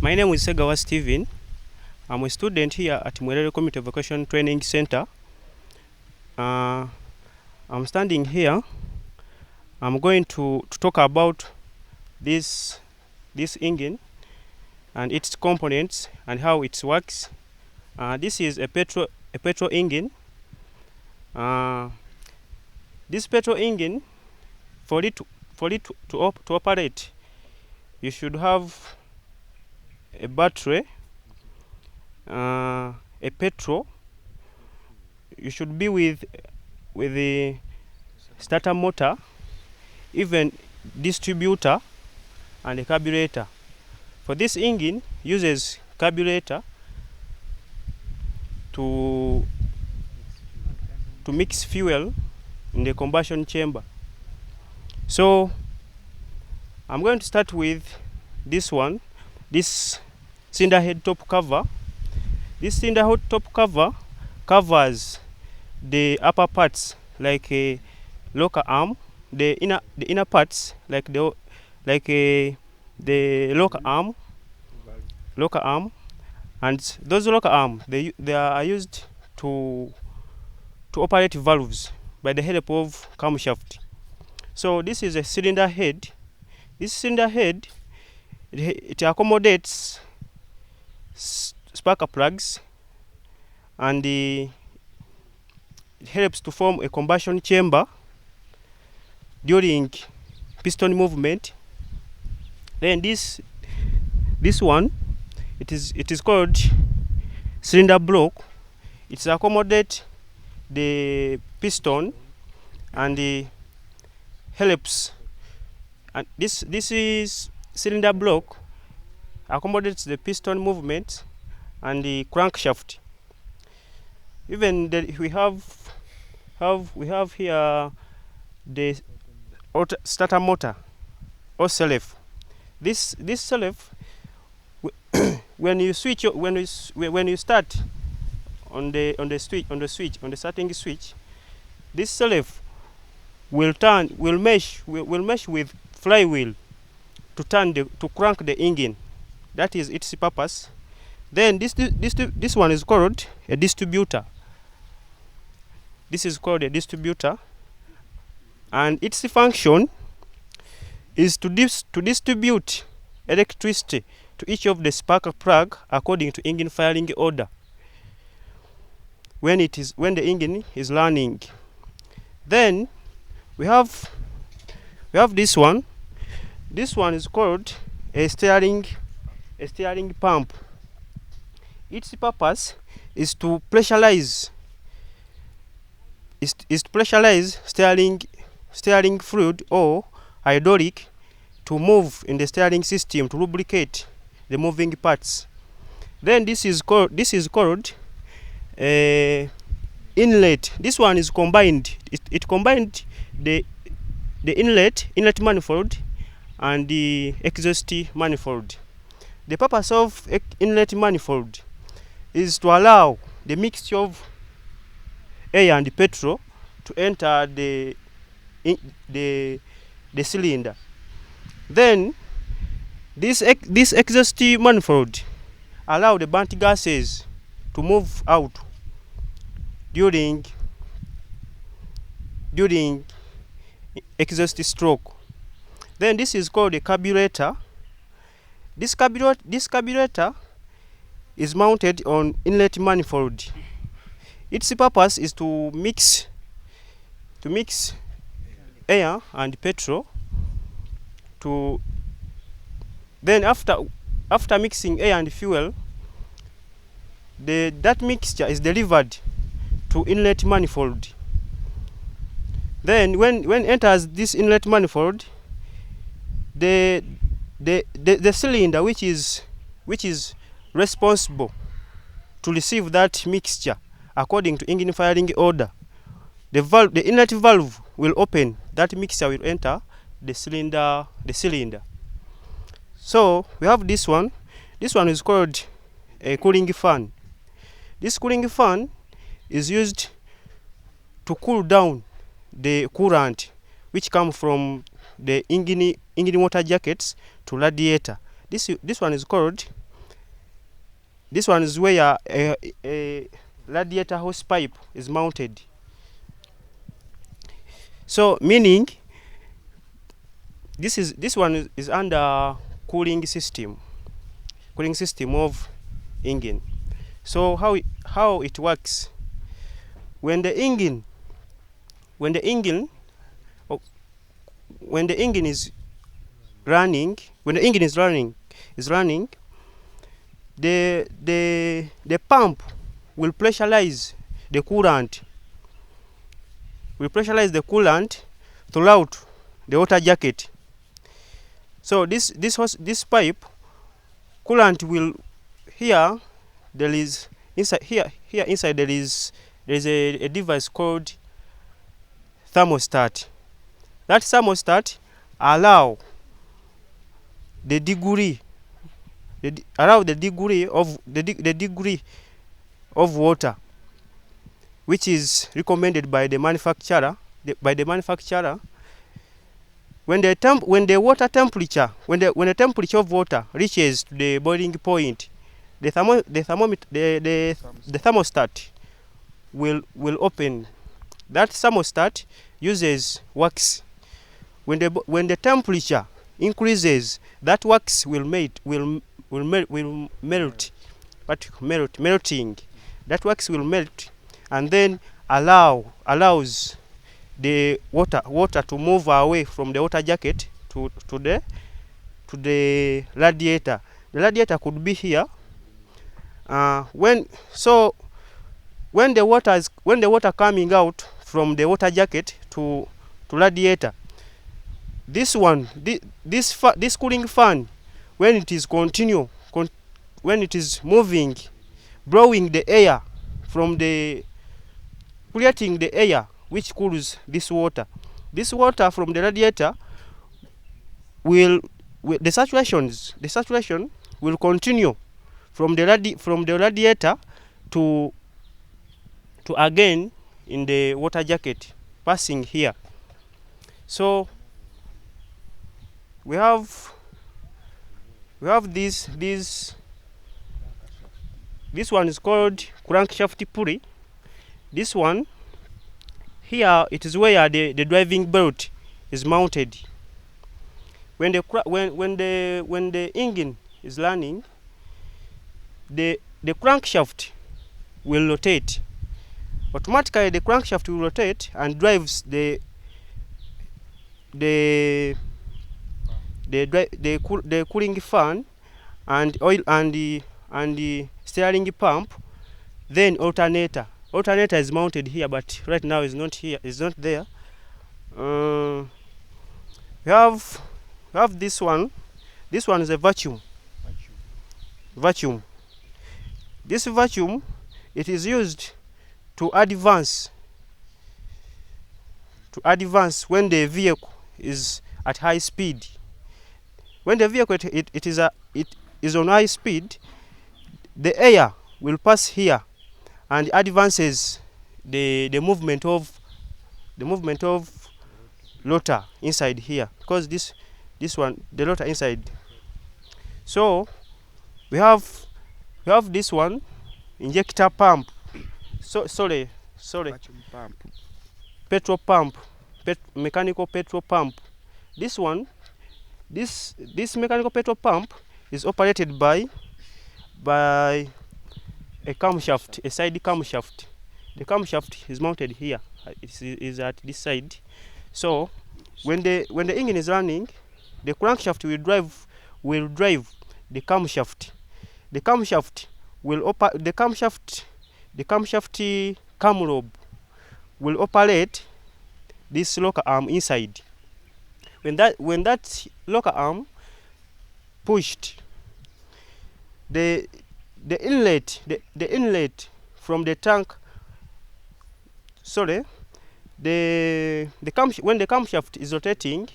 My name is Segawa Steven. I'm a student here at Mwerere Community Vocational Training Center. I'm standing here. I'm going to talk about this engine and its components and how it works. This is a petrol engine. This petrol engine, for it to operate, you should have a battery, a petrol. You should be with the starter motor, even distributor and a carburetor. For this engine uses carburetor to mix fuel in the combustion chamber. So I'm going to start with this one, this cylinder head top cover. This cylinder head top cover covers the upper parts like a locker arm, the inner parts like the locker arm, and those locker arm they are used to operate valves by the help of camshaft. So this is a cylinder head. This cylinder head, it accommodates spark plugs, and it helps to form a combustion chamber during piston movement. Then this one, it is called cylinder block. It accommodates the piston and helps, and this is cylinder block accommodates the piston movement and the crankshaft. Even we have here the starter motor or self. This self, when you start on the starting switch, this self will mesh with flywheel to crank the engine. That is its purpose. Then this one is called a distributor. This is called a distributor, and its function is to distribute electricity to each of the spark plug according to engine firing order when the engine is running. Then we have this one. This one is called a steering pump. Its purpose is to pressurize steering fluid or hydraulic to move in the steering system to lubricate the moving parts. Then this is called inlet. This one is combined. It combined the inlet manifold and the exhaust manifold. The purpose of inlet manifold is to allow the mixture of air and petrol to enter the cylinder. Then this exhaust manifold allow the burnt gases to move out during exhaust stroke. Then this is called a carburetor. This carburetor is mounted on inlet manifold. Its purpose is to mix air and petrol. Then after mixing air and fuel, that mixture is delivered to inlet manifold. Then when enters this inlet manifold, the cylinder which is responsible to receive that mixture according to engine firing order, the inlet valve will open. That mixture will enter the cylinder. So we have this one. This one is called a cooling fan. This cooling fan is used to cool down the coolant which come from the engine water jackets to radiator. This one is called this one is where a radiator hose pipe is mounted. So meaning this one is under cooling system of engine. So how it works, when the engine oh, when the engine is running, the pump will pressurize the coolant throughout the water jacket. So this pipe coolant will, here there is inside, here inside there is a device called thermostat. That thermostat allow the degree of water which is recommended by the manufacturer. When the water temperature, when the temperature of water reaches to the boiling point, the thermostat will open. That thermostat uses wax. When the temperature increases, that wax will melt. Melting. That wax will melt, and then allows the water to move away from the water jacket to the radiator. The radiator could be here. When the water coming out from the water jacket to radiator, this cooling fan, when it is when it is moving, blowing the air from creating the air which cools this water. This water from the radiator the saturation will continue from the radiator to again in the water jacket, passing here. So we have this one is called crankshaft pulley. This one here, it is where the driving belt is mounted. When the engine is running, the crankshaft will rotate. Automatically the crankshaft will rotate and drives the cooling fan and oil and the steering pump. Then alternator is mounted here, but right now is not here, is not there. We have this one. This one is a vacuum. This vacuum, it is used to advance when the vehicle is at high speed. When the vehicle it is on high speed, the air will pass here and advances the movement of rotor inside here, because this one, the rotor inside. So we have this one, injector pump. Sorry, petrol pump, mechanical petrol pump. This one, this mechanical petrol pump is operated by a camshaft, a side camshaft. The camshaft is mounted here. It is at this side. So when the engine is running, the crankshaft will drive the camshaft. The camshaft cam lobe will operate this locker arm inside. When that locker arm pushed, the inlet from the tank, sorry, when the camshaft is rotating,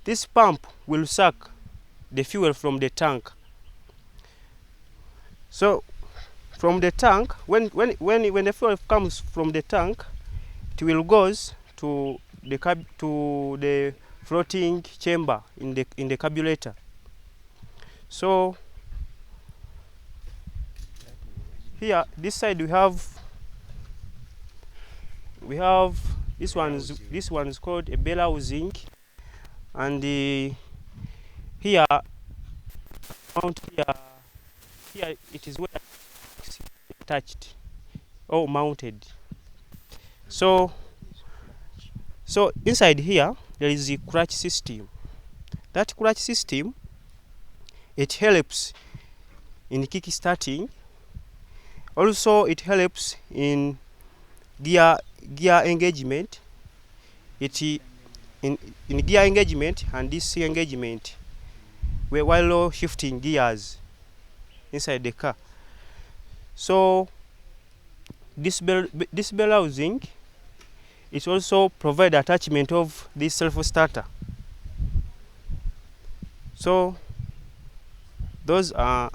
this pump will suck the fuel from the tank. So from the tank, when the fuel comes from the tank, it will goes to the floating chamber in the carburetor. So Here, this side we have this one is called a bell housing, and here mount here it is where it's attached or mounted. So inside here there is a clutch system. That clutch system, it helps in kick starting. Also it helps in gear engagement. It in gear engagement and this engagement while shifting gears inside the car. So this bell housing, it also provide attachment of this self starter. So those are